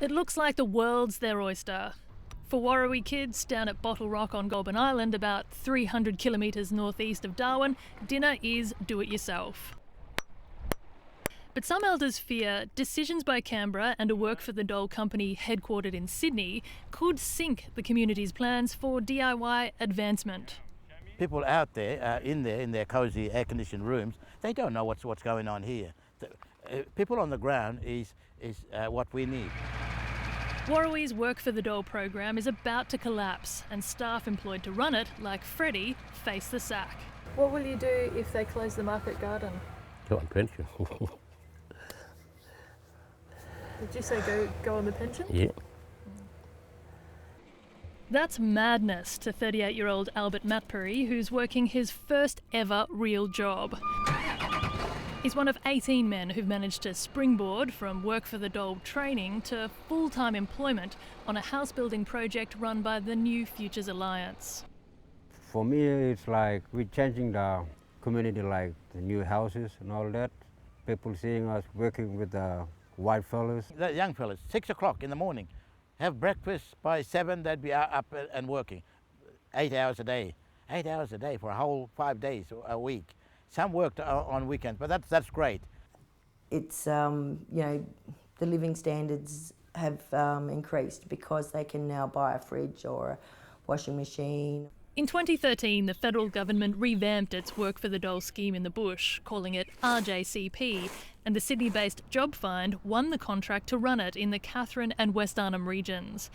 It looks like the world's their oyster. For Warruwi kids down at Bottle Rock on Goulburn Island, about 300 kilometres northeast of Darwin, dinner is do-it-yourself. But some elders fear decisions by Canberra and a work for the dole company headquartered in Sydney could sink the community's plans for DIY advancement. People out there, in their cosy air-conditioned rooms, they don't know what's going on here. People on the ground is what we need. Warruwi's Work for the Dole program is about to collapse, and staff employed to run it, like Freddie, face the sack. What will you do if they close the market garden? Go on pension. Did you say go on the pension? Yeah. That's madness to 38-year-old Albert Matpuri, who's working his first ever real job. He's one of 18 men who've managed to springboard from Work for the Dole training to full-time employment on a house-building project run by the New Futures Alliance. For me, it's like we're changing the community, like the new houses and all that. People seeing us working with the white fellas. The young fellas, 6 o'clock in the morning, have breakfast by 7, they'd be up and working. 8 hours a day. 8 hours a day for a whole 5 days a week. Some worked on weekends, but that's great. It's, the living standards have increased because they can now buy a fridge or a washing machine. In 2013, the federal government revamped its Work for the Dole scheme in the bush, calling it RJCP, and the Sydney-based Job Find won the contract to run it in the Katherine and West Arnhem regions.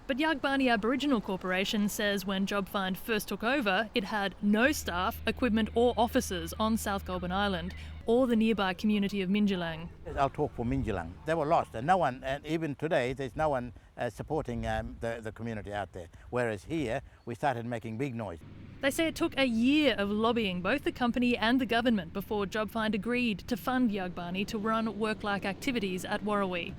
But Yagbani Aboriginal Corporation says when Job Find first took over, it had no staff, equipment or offices on South Goulburn Island or the nearby community of Minjilang. I'll talk for Minjilang. They were lost, and no one, and even today, there's no one supporting the community out there. Whereas here, we started making big noise. They say it took a year of lobbying both the company and the government before Job Find agreed to fund Yagbani to run work-like activities at Warruwi.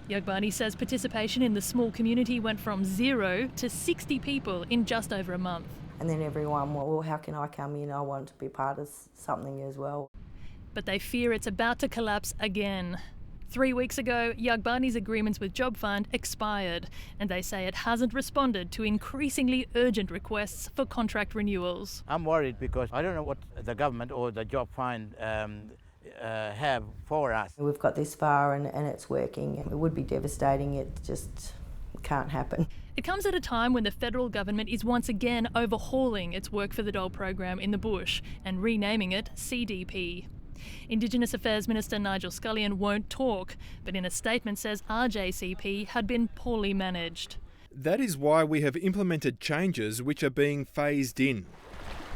Yagbani says participation in the small community went from 0 to 60 people in just over a month. And then everyone, well, how can I come in? I want to be part of something as well. But they fear it's about to collapse again. 3 weeks ago, Yagbani's agreements with Job Find expired, and they say it hasn't responded to increasingly urgent requests for contract renewals. I'm worried because I don't know what the government or the Job Find have for us. We've got this far and it's working. It would be devastating. It just can't happen. It comes at a time when the federal government is once again overhauling its Work for the Dole program in the bush and renaming it CDP. Indigenous Affairs Minister Nigel Scullion won't talk, but in a statement says RJCP had been poorly managed. That is why we have implemented changes which are being phased in.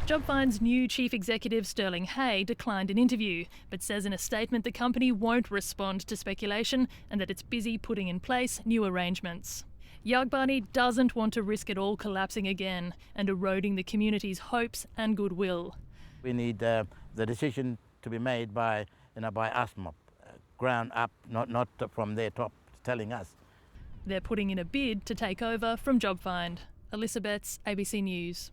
Job Find's new chief executive Sterling Hay declined an interview, but says in a statement the company won't respond to speculation and that it's busy putting in place new arrangements. Yagbani doesn't want to risk it all collapsing again and eroding the community's hopes and goodwill. We need the decision to be made by us, ground up, not from their top telling us. They're putting in a bid to take over from Job Find. Alyssa Betts, ABC News.